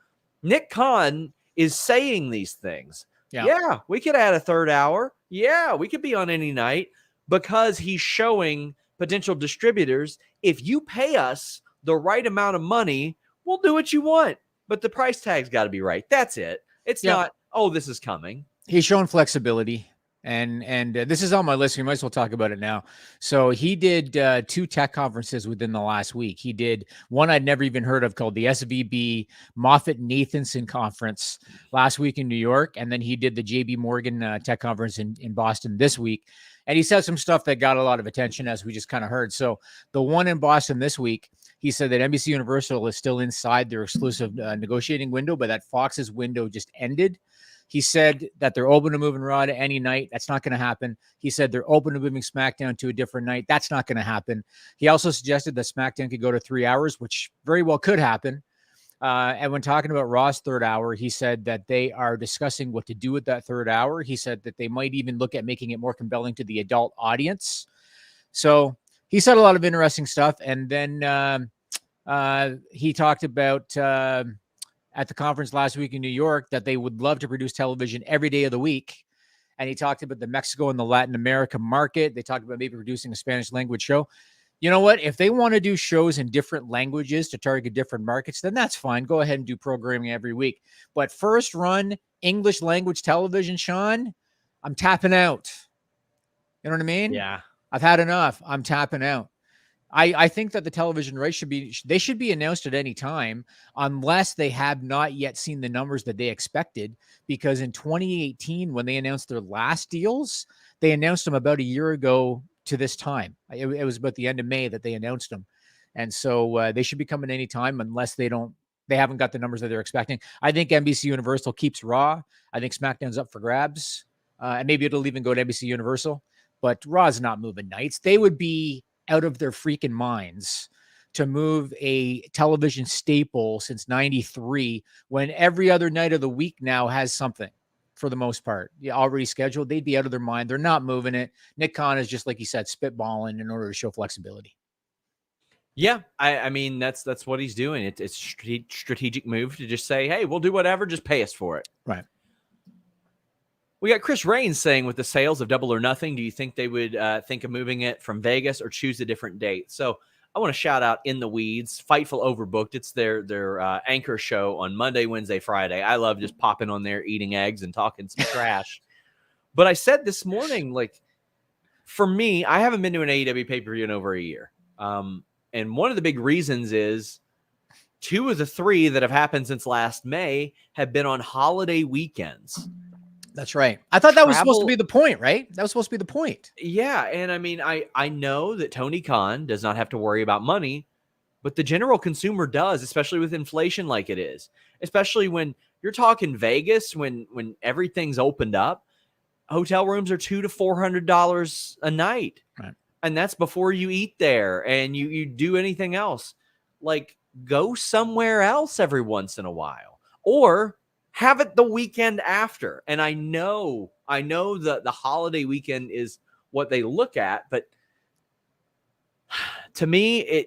Nick Khan is saying these things. Yeah, we could add a third hour. Yeah, we could be on any night, because he's showing potential distributors, if you pay us the right amount of money, we'll do what you want. But the price tag's got to be right. That's it. It's not, oh, this is coming. He's showing flexibility. And this is on my list. We might as well talk about it now. So he did 2 tech conferences within the last week. He did one I'd never even heard of called the SVB Moffitt-Nathanson Conference last week in New York. And then he did the JB Morgan tech conference in Boston this week. And he said some stuff that got a lot of attention, as we just kind of heard. So the one in Boston this week, he said that NBC Universal is still inside their exclusive negotiating window, but that Fox's window just ended. He said that they're open to moving Raw to any night. That's not going to happen. He said they're open to moving SmackDown to a different night. That's not going to happen. He also suggested that SmackDown could go to 3 hours, which very well could happen. And when talking about Raw's third hour, he said that they are discussing what to do with that third hour. He said that they might even look at making it more compelling to the adult audience. So he said a lot of interesting stuff. And then he talked about at the conference last week in New York that they would love to produce television every day of the week. And he talked about the Mexico and the Latin America market. They talked about maybe producing a Spanish language show. You know what? If they want to do shows in different languages to target different markets, then that's fine. Go ahead and do programming every week. But first run English language television, Sean, I'm tapping out. You know what I mean? Yeah. I've had enough. I'm tapping out. I think that the television rates should be announced at any time, unless they have not yet seen the numbers that they expected. Because in 2018, when they announced their last deals, they announced them about a year ago to this time. It was about the end of May that they announced them. And so they should be coming anytime unless they haven't got the numbers that they're expecting. I think NBC Universal keeps Raw. I think SmackDown's up for grabs. And maybe it'll even go to NBC Universal. But Raw's not moving nights. They would be out of their freaking minds to move a television staple since 93 when every other night of the week now has something for the most part already scheduled. They'd be out of their mind. They're not moving it. Nick Khan is just, like he said, spitballing in order to show flexibility. Yeah, I mean, that's what he's doing. It's a strategic move to just say, hey, we'll do whatever, just pay us for it. Right. We got Chris Raines saying, with the sales of Double or Nothing, do you think they would think of moving it from Vegas or choose a different date? So I want to shout out In the Weeds, Fightful Overbooked. It's their anchor show on Monday, Wednesday, Friday. I love just popping on there, eating eggs and talking some trash. But I said this morning, like, for me, I haven't been to an AEW pay-per-view in over a year. And one of the big reasons is 2 of the 3 that have happened since last May have been on holiday weekends. That's right. I thought that was supposed to be the point, right? That was supposed to be the point. Yeah. And I mean, I know that Tony Khan does not have to worry about money, but the general consumer does, especially with inflation like it is, especially when you're talking Vegas, when everything's opened up, hotel rooms are $200 to $400 a night. Right. And that's before you eat there and you do anything else. Like, go somewhere else every once in a while, or have it the weekend after. And I know that the holiday weekend is what they look at, but to me,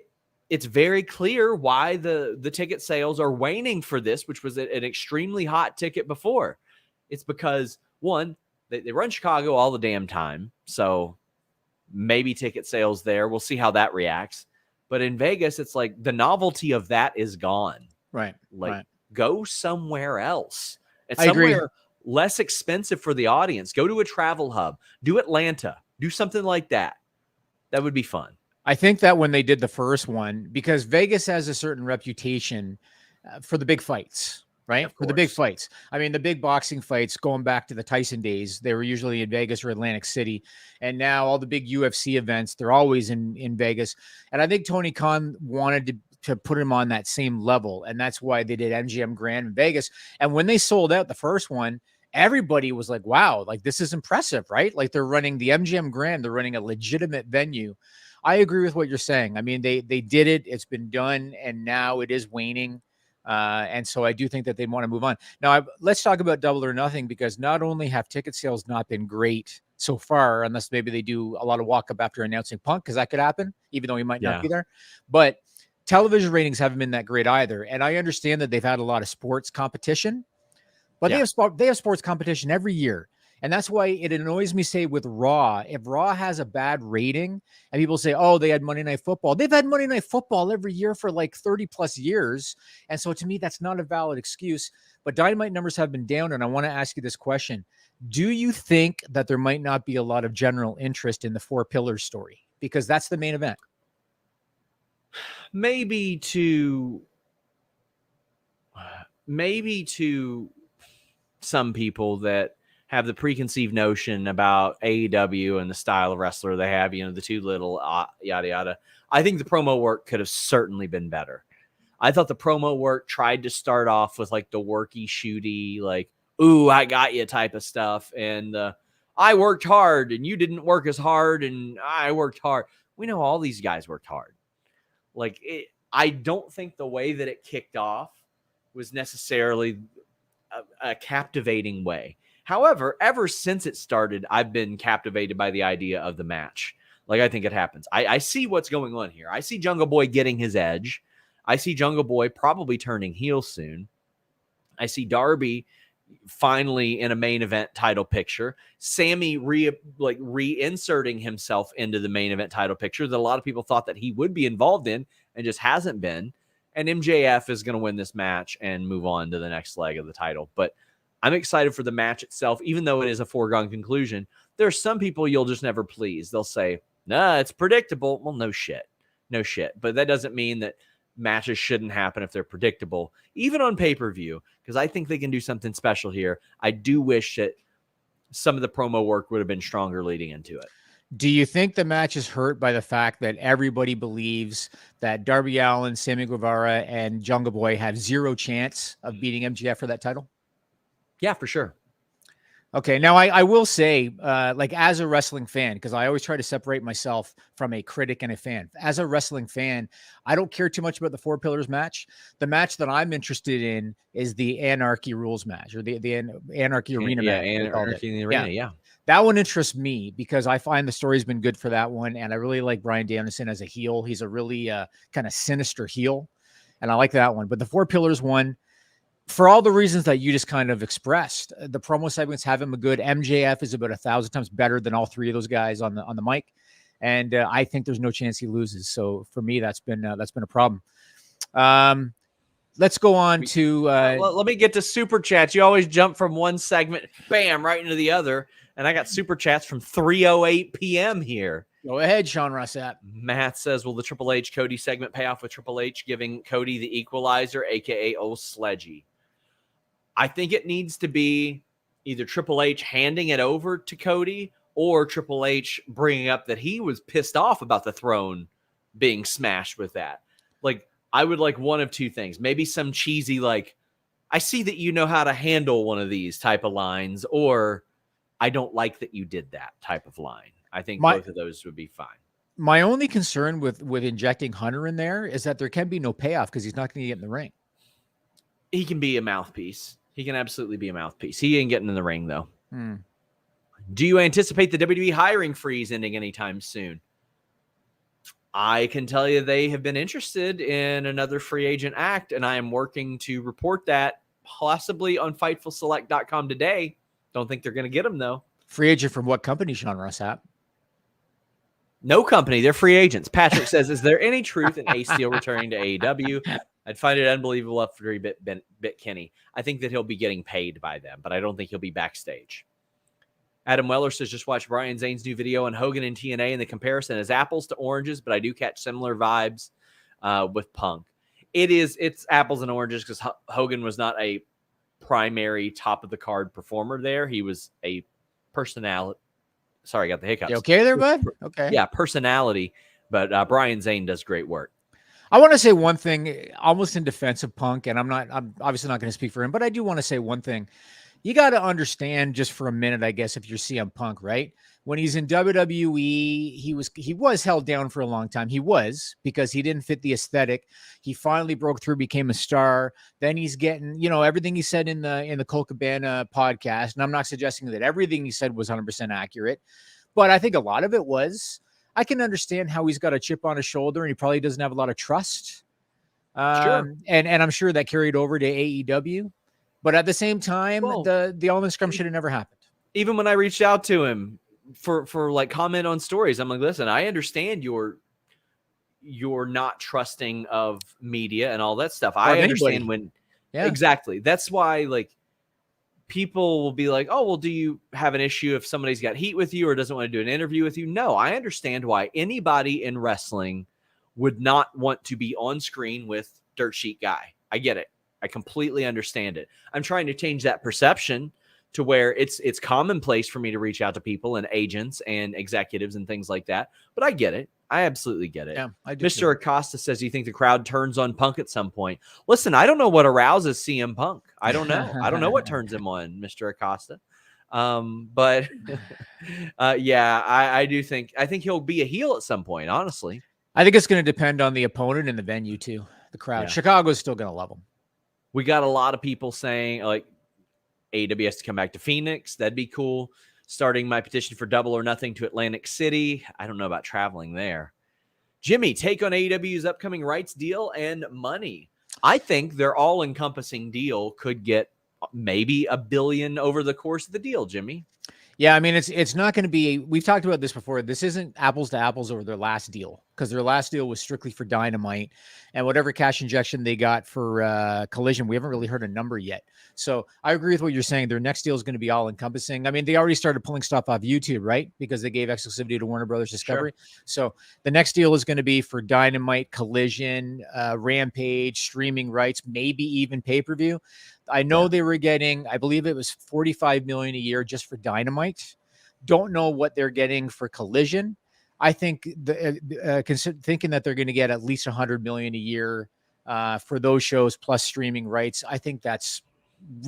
it's very clear why the ticket sales are waning for this, which was an extremely hot ticket before. It's because, one, they run Chicago all the damn time, so maybe ticket sales there. We'll see how that reacts. But in Vegas, it's like the novelty of that is gone. Right. Like, right. Go somewhere else. It's I agree. somewhere less expensive for the audience. Go to a travel hub. Do Atlanta. Do something like that. That would be fun. I think that when they did the first one, because Vegas has a certain reputation for the big fights, right? For the big fights. I mean, the big boxing fights going back to the Tyson days, they were usually in Vegas or Atlantic City. And now all the big UFC events, they're always in Vegas. And I think Tony Khan wanted to put him on that same level. And that's why they did MGM Grand in Vegas. And when they sold out the first one, everybody was like, wow, like this is impressive, right? Like they're running the MGM Grand, they're running a legitimate venue. I agree with what you're saying. I mean, they did it, it's been done, and now it is waning. And so I do think that they want to move on. Now, let's talk about Double or Nothing, because not only have ticket sales not been great so far, unless maybe they do a lot of walk up after announcing Punk, because that could happen, even though he might not be there. But television ratings haven't been that great either. And I understand that they've had a lot of sports competition, but they have sports competition every year. And that's why it annoys me, say, with Raw. If Raw has a bad rating and people say, oh, they had Monday Night Football. They've had Monday Night Football every year for like 30 plus years. And so to me, that's not a valid excuse. But Dynamite numbers have been down. And I want to ask you this question. Do you think that there might not be a lot of general interest in the Four Pillars story? Because that's the main event. Maybe to some people that have the preconceived notion about AEW and the style of wrestler they have, you know, the too little, yada, yada. I think the promo work could have certainly been better. I thought the promo work tried to start off with like the worky, shooty, like, ooh, I got you type of stuff. And I worked hard and you didn't work as hard and I worked hard. We know all these guys worked hard. Like, I don't think the way that it kicked off was necessarily a captivating way. However, ever since it started, I've been captivated by the idea of the match. Like, I think it happens. I see what's going on here. I see Jungle Boy getting his edge. I see Jungle Boy probably turning heel soon. I see Darby finally in a main event title picture. Sammy reinserting himself into the main event title picture that a lot of people thought that he would be involved in and just hasn't been. And MJF is going to win this match and move on to the next leg of the title. But I'm excited for the match itself, even though it is a foregone conclusion. There's some people you'll just never please. They'll say, nah, it's predictable. Well, no shit. No shit. But that doesn't mean that matches shouldn't happen if they're predictable, even on pay-per-view, because I think they can do something special here. I do wish that some of the promo work would have been stronger leading into it. Do you think the match is hurt by the fact that everybody believes that Darby Allin, Sammy Guevara, and Jungle Boy have zero chance of beating MJF for that title? Yeah, for sure. Okay, now I will say, like as a wrestling fan, because I always try to separate myself from a critic and a fan. As a wrestling fan, I don't care too much about the Four Pillars match. The match that I'm interested in is the Anarchy Rules match, or the Anarchy Arena match. Anarchy in the Arena, yeah. That one interests me because I find the story's been good for that one, and I really like Bryan Danielson as a heel. He's a really kind of sinister heel, and I like that one. But the Four Pillars one, for all the reasons that you just kind of expressed, the promo segments have him a good. MJF is about 1,000 times better than all three of those guys on the mic, and I think there's no chance he loses. So for me, that's been a problem. Let's go on to. Let me get to super chats. You always jump from one segment, bam, right into the other, and I got super chats from 3:08 p.m. here. Go ahead, Sean Ross Sapp. Matt says, will the Triple H Cody segment pay off with Triple H giving Cody the equalizer, aka old Sledgy? I think it needs to be either Triple H handing it over to Cody or Triple H bringing up that he was pissed off about the throne being smashed with that. Like, I would like one of two things. Maybe some cheesy, like, I see that you know how to handle one of these type of lines, or I don't like that you did that type of line. I think both of those would be fine. My only concern with injecting Hunter in there is that there can be no payoff because he's not going to get in the ring. He can be a mouthpiece. He can absolutely be a mouthpiece. He ain't getting in the ring, though. Do you anticipate the WWE hiring freeze ending anytime soon? I can tell you they have been interested in another free agent act, and I am working to report that possibly on FightfulSelect.com today. Don't think they're going to get him, though. Free agent from what company, Sean Ross Sapp? No company. They're free agents. Patrick says, is there any truth in Ace Steel returning to AEW? I'd find it unbelievable up for bit Kenny. I think that he'll be getting paid by them, but I don't think he'll be backstage. Adam Weller says, just watch Brian Zane's new video on Hogan and TNA, and the comparison is apples to oranges, but I do catch similar vibes with Punk. It's apples and oranges because Hogan was not a primary top of the card performer there. He was a personality. Sorry, I got the hiccups. You okay there, bud? Okay. Yeah, personality, but Brian Zane does great work. I want to say one thing almost in defense of Punk, and I'm obviously not going to speak for him, but I do want to say one thing. You got to understand just for a minute, I guess, if you're CM Punk, right? When he's in WWE, he was held down for a long time. He was, because he didn't fit the aesthetic. He finally broke through, became a star. Then he's getting, everything he said in the Colt Cabana podcast. And I'm not suggesting that everything he said was 100% accurate, but I think a lot of it was. I can understand how he's got a chip on his shoulder and he probably doesn't have a lot of trust. Sure. And I'm sure that carried over to AEW. But at the same time, the All-In Scrum should have never happened. Even when I reached out to him for like comment on stories, I'm like, listen, I understand you're not trusting of media and all that stuff. I understand exactly. That's why like people will be like, oh, well, do you have an issue if somebody's got heat with you or doesn't want to do an interview with you? No, I understand why anybody in wrestling would not want to be on screen with Dirt Sheet Guy. I get it. I completely understand it. I'm trying to change that perception to where it's commonplace for me to reach out to people and agents and executives and things like that. But I get it. I absolutely get it. Yeah, I do. Mr. Acosta says, do you think the crowd turns on Punk at some point? Listen, I don't know what arouses CM Punk. I don't know. I don't know what turns him on, Mr. Acosta. But yeah, I think he'll be a heel at some point, honestly. I think it's going to depend on the opponent and the venue too. The crowd. Yeah. Chicago's still going to love him. We got a lot of people saying like AEW has to come back to Phoenix. That'd be cool. Starting my petition for Double or Nothing to Atlantic City. I don't know about traveling there. Jimmy, take on AEW's upcoming rights deal and money. I think their all-encompassing deal could get maybe $1 billion over the course of the deal, Jimmy. Yeah, I mean, it's not going to be, we've talked about this before. This isn't apples to apples over their last deal, because their last deal was strictly for Dynamite, and whatever cash injection they got for Collision, we haven't really heard a number yet. So I agree with what you're saying. Their next deal is going to be all encompassing. I mean, they already started pulling stuff off YouTube, right? Because they gave exclusivity to Warner Brothers Discovery. Sure. So the next deal is going to be for Dynamite, Collision, Rampage, streaming rights, maybe even pay-per-view. I know they were getting, I believe it was $45 million a year just for Dynamite. Don't know what they're getting for Collision. I think thinking that they're going to get at least $100 million a year for those shows plus streaming rights, I think that's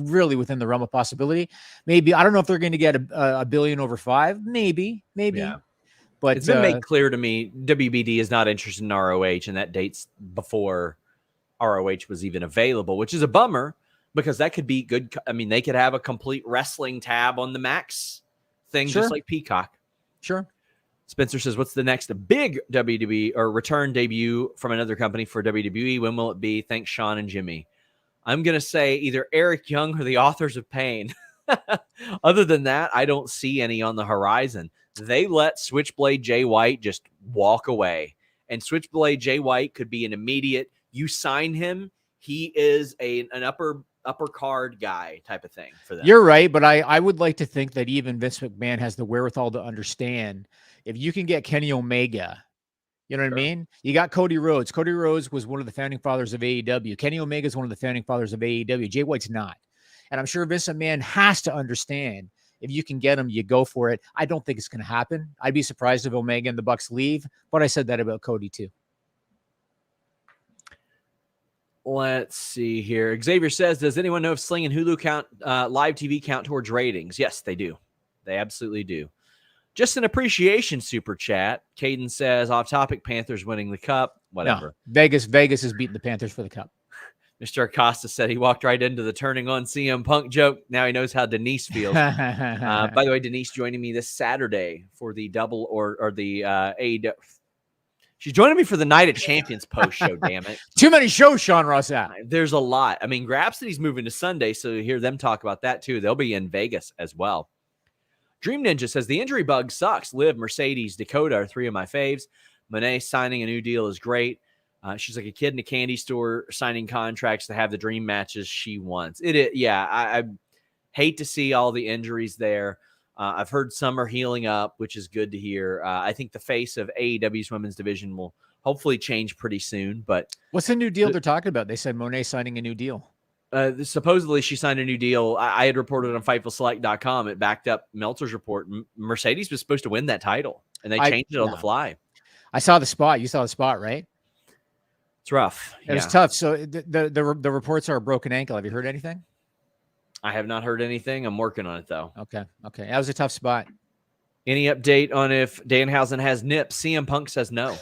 really within the realm of possibility. Maybe I don't know if they're going to get a billion over 5. Maybe. Yeah. But it's been made clear to me WBD is not interested in ROH, and that dates before ROH was even available, which is a bummer because that could be good. I mean, they could have a complete wrestling tab on the Max thing, just like Peacock. Sure. Spencer says, what's the next big WWE or return debut from another company for WWE? When will it be? Thanks, Sean and Jimmy. I'm going to say either Eric Young or the Authors of Pain. Other than that, I don't see any on the horizon. They let Switchblade Jay White just walk away. And Switchblade Jay White could be an immediate, you sign him, he is an upper card guy type of thing for them. You're right, but I would like to think that even Vince McMahon has the wherewithal to understand if you can get Kenny Omega, you know what I mean? You got Cody Rhodes. Cody Rhodes was one of the founding fathers of AEW. Kenny Omega is one of the founding fathers of AEW. Jay White's not. And I'm sure Vince McMahon has to understand if you can get him, you go for it. I don't think it's going to happen. I'd be surprised if Omega and the Bucks leave, but I said that about Cody too. Let's see here. Xavier says, does anyone know if Sling and Hulu count live TV count towards ratings? Yes, they do. They absolutely do. Just an appreciation super chat. Caden says, off topic, Panthers winning the cup. Whatever. No, Vegas is beating the Panthers for the cup. Mr. Acosta said he walked right into the turning on CM Punk joke. Now he knows how Denise feels. By the way, Denise joining me this Saturday for the double or the AEW. She's joining me for the Night of Champions post show, damn it. Too many shows, Sean Ross Sapp. There's a lot. I mean, Grapsity's moving to Sunday, so you hear them talk about that too. They'll be in Vegas as well. Dream Ninja says, the injury bug sucks. Liv, Mercedes, Dakota are 3 of my faves. Monet signing a new deal is great. She's like a kid in a candy store signing contracts to have the dream matches she wants. I hate to see all the injuries there. I've heard some are healing up, which is good to hear. I think the face of AEW's women's division will hopefully change pretty soon. But what's the new deal they're talking about? They said Monet signing a new deal. Supposedly she signed a new deal. I had reported on FightfulSelect.com. It backed up Meltzer's report. Mercedes was supposed to win that title, and they changed it on the fly. I saw the spot. You saw the spot, right? It's rough. It was tough. So the reports are a broken ankle. Have you heard anything? I have not heard anything. I'm working on it, though. Okay. That was a tough spot. Any update on if Danhausen has nips? CM Punk says no.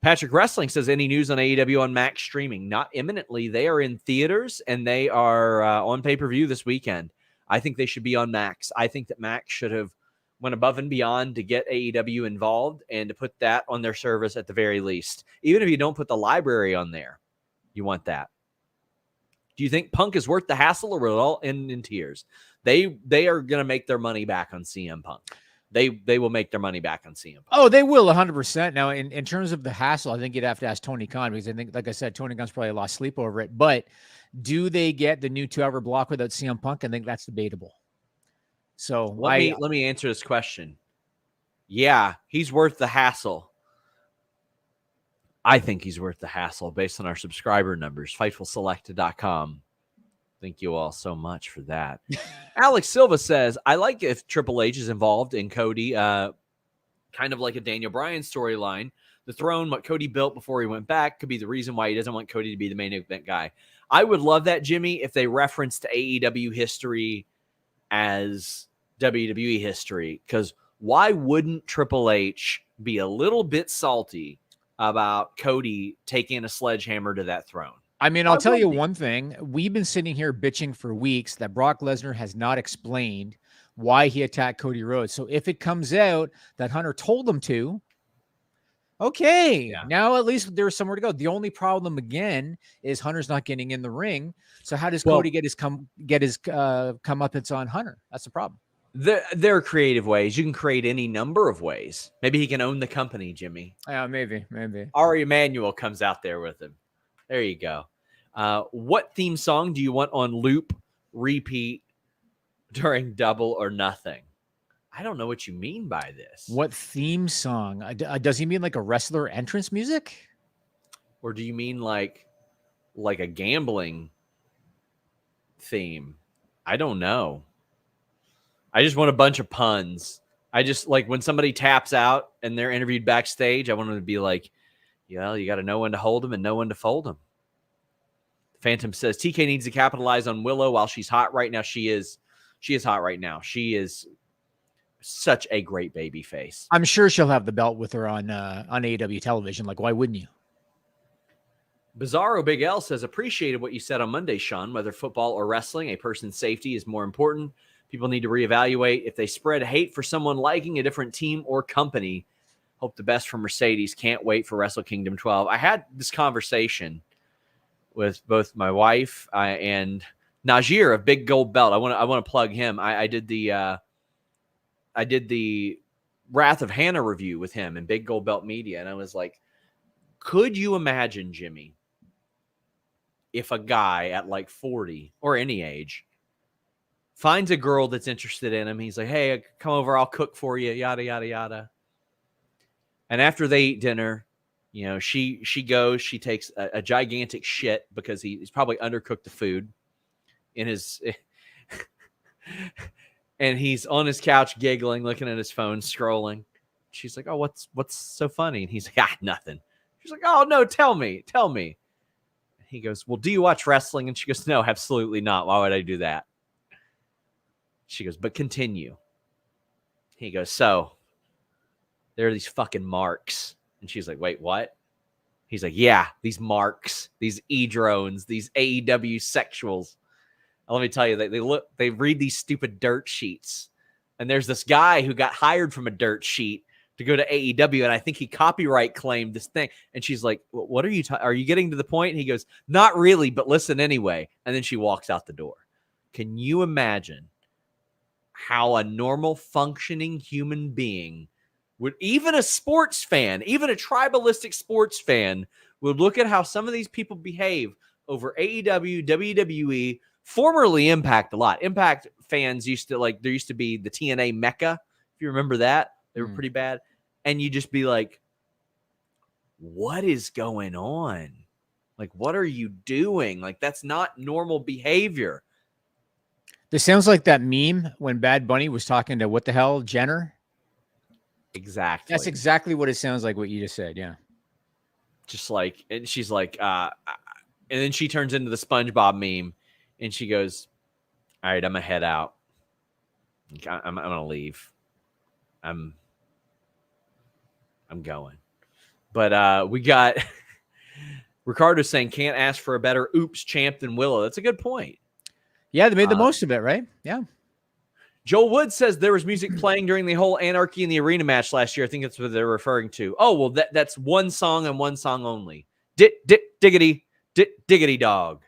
Patrick Wrestling says, any news on AEW on Max streaming? Not imminently. They are in theaters, and they are on pay-per-view this weekend. I think they should be on Max. I think that Max should have went above and beyond to get AEW involved and to put that on their service at the very least. Even if you don't put the library on there, you want that. Do you think Punk is worth the hassle, or will it all end in tears? They are going to make their money back on CM Punk. They will make their money back on CM Punk. Oh, they will 100%. Now, in terms of the hassle, I think you'd have to ask Tony Khan, because I think, like I said, Tony Khan's probably lost sleep over it. But do they get the new 2-hour block without CM Punk? I think that's debatable. So let me answer this question. Yeah, he's worth the hassle. I think he's worth the hassle based on our subscriber numbers. FightfulSelect.com. Thank you all so much for that. Alex Silva says, I like if Triple H is involved in Cody, kind of like a Daniel Bryan storyline. The throne, what Cody built before he went back, could be the reason why he doesn't want Cody to be the main event guy. I would love that, Jimmy, if they referenced AEW history as WWE history, because why wouldn't Triple H be a little bit salty about Cody taking a sledgehammer to that throne? I mean, I'll tell you one thing. We've been sitting here bitching for weeks that Brock Lesnar has not explained why he attacked Cody Rhodes. So if it comes out that Hunter told him to, okay, now at least there's somewhere to go. The only problem again is Hunter's not getting in the ring. So how does Cody get his comeuppance on Hunter? That's the problem. There are creative ways. You can create any number of ways. Maybe he can own the company, Jimmy. Yeah, maybe. Ari Emanuel comes out there with him. There you go. What theme song do you want on loop, repeat during Double or Nothing? I don't know what you mean by this. What theme song? Does he mean like a wrestler entrance music? Or do you mean like a gambling theme? I don't know. I just want a bunch of puns I just like when somebody taps out and they're interviewed backstage, I want them to be like, you got to know when to hold them and know when to fold them. Phantom says TK needs to capitalize on Willow while she's hot right now. She is hot right now. She is such a great baby face. I'm sure she'll have the belt with her on AEW television. Like, why wouldn't you? Bizarro Big L says, appreciated what you said on Monday, Sean. Whether football or wrestling, a person's safety is more important. People need to reevaluate. If they spread hate for someone liking a different team or company, hope the best for Mercedes. Can't wait for Wrestle Kingdom 12. I had this conversation with both my wife and Najir of Big Gold Belt. I want to plug him. I did the Wrath of Hannah review with him and Big Gold Belt Media, and I was like, could you imagine, Jimmy, if a guy at like 40 or any age finds a girl that's interested in him? He's like, hey, come over, I'll cook for you, yada yada yada. And after they eat dinner, she goes, she takes a gigantic shit because he's probably undercooked the food in his, and he's on his couch giggling, looking at his phone, scrolling. She's like, oh, what's so funny? And he's like, nothing. She's like, oh no, tell me. He goes, well, do you watch wrestling? And she goes, no, absolutely not. Why would I do that? She goes, but continue. He goes, so there are these fucking marks. And she's like, wait, what? He's like, yeah, these marks, these E-drones, these AEW sexuals. And let me tell you, they read these stupid dirt sheets. And there's this guy who got hired from a dirt sheet to go to AEW, and I think he copyright claimed this thing. And she's like, what are you are you getting to the point? And he goes, not really, but listen anyway. And then she walks out the door. Can you imagine how a normal functioning human being would, even a sports fan, even a tribalistic sports fan, would look at how some of these people behave over AEW, WWE, formerly Impact a lot. Impact fans there used to be the TNA Mecca, if you remember that. They were pretty bad. And you just be like, what is going on? Like, what are you doing? Like, that's not normal behavior. This sounds like that meme when Bad Bunny was talking to what the hell, Jenner? Exactly. That's exactly what it sounds like, what you just said. Yeah. Just like, and she's like, and then she turns into the SpongeBob meme and she goes, all right, I'm going to head out. I'm going to leave. I'm going. But we got Ricardo saying can't ask for a better oops champ than Willow. That's a good point. Yeah, they made the most of it, right? Yeah. Joel Wood says there was music playing during the whole Anarchy in the Arena match last year. I think that's what they're referring to. Oh, well, that's one song and one song only. Diggity dog.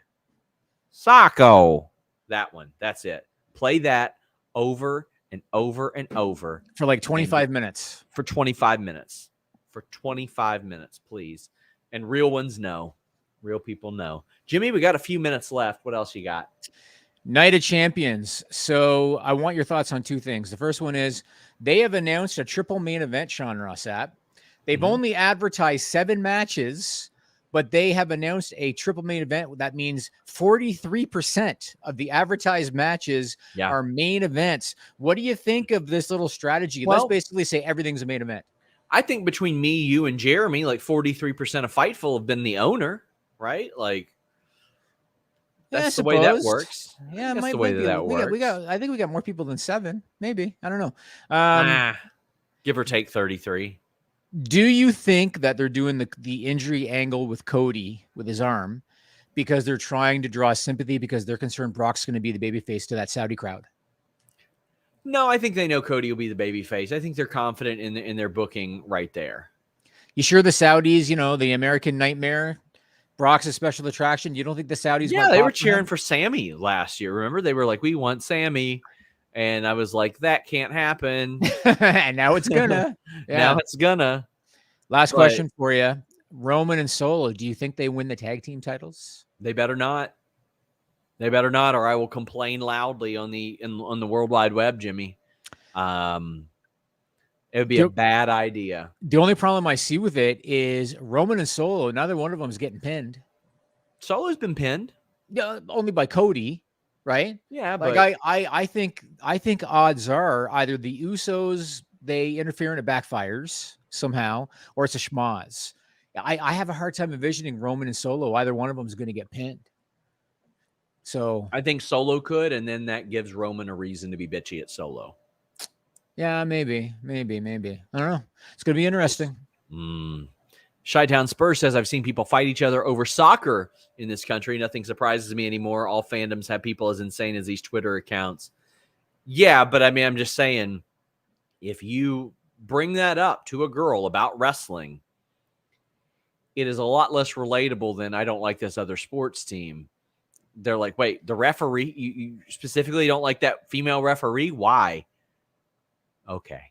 Sacco. That one. That's it. Play that over and over and over. For like 25 minutes. For 25 minutes. For 25 minutes, please. And real ones know. Real people know. Jimmy, we got a few minutes left. What else you got? Night of Champions. So I want your thoughts on two things. The first one is they have announced a triple main event, Sean Ross Sapp. They've only advertised 7 matches, but they have announced a triple main event. That means 43% of the advertised matches are main events. What do you think of this little strategy? Well, let's basically say everything's a main event. I think between me, you, and Jeremy, like 43% of Fightful have been the owner, right? Like, that's the way that works. Yeah, that's the way that works. I think we got more people than 7, maybe. I don't know. Give or take 33. Do you think that they're doing the injury angle with Cody with his arm because they're trying to draw sympathy because they're concerned Brock's going to be the babyface to that Saudi crowd? No, I think they know Cody will be the babyface. I think they're confident in their booking right there. You sure the Saudis, the American Nightmare, Brock's a special attraction? You don't think the Saudis? Yeah, they were cheering for Sammy last year. Remember, they were like, "We want Sammy," and I was like, "That can't happen." And now it's gonna. Now it's gonna. Last question for you: Roman and Solo. Do you think they win the tag team titles? They better not. They better not, or I will complain loudly on the World Wide Web, Jimmy. It would be a bad idea. The only problem I see with it is Roman and Solo. Neither one of them is getting pinned. Solo's been pinned. Yeah, only by Cody, right? Yeah, like but I think odds are either the Usos they interfere and it backfires somehow, or it's a schmoz. I have a hard time envisioning Roman and Solo. Either one of them is going to get pinned. So I think Solo could, and then that gives Roman a reason to be bitchy at Solo. yeah, maybe. I don't know. It's going to be interesting. Chi-Town Spurs says, I've seen people fight each other over soccer in this country. Nothing surprises me anymore. All fandoms have people as insane as these Twitter accounts. Yeah, but I mean, I'm just saying, if you bring that up to a girl about wrestling, it is a lot less relatable than I don't like this other sports team. They're like, wait, the referee, you specifically don't like that female referee? Why? Okay.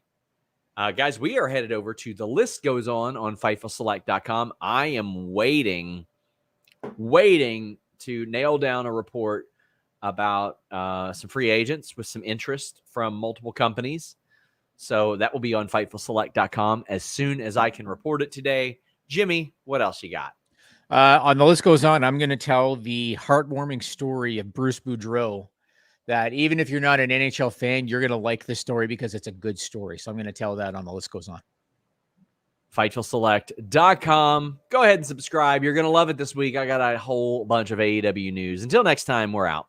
Guys, we are headed over to The List Goes on FightfulSelect.com. I am waiting to nail down a report about some free agents with some interest from multiple companies. So that will be on FightfulSelect.com as soon as I can report it today. Jimmy, what else you got? On The List Goes On, I'm going to tell the heartwarming story of Bruce Boudreau, that even if you're not an NHL fan, you're going to like this story because it's a good story. So I'm going to tell that on The List Goes On. FightfulSelect.com. Go ahead and subscribe. You're going to love it this week. I got a whole bunch of AEW news. Until next time, we're out.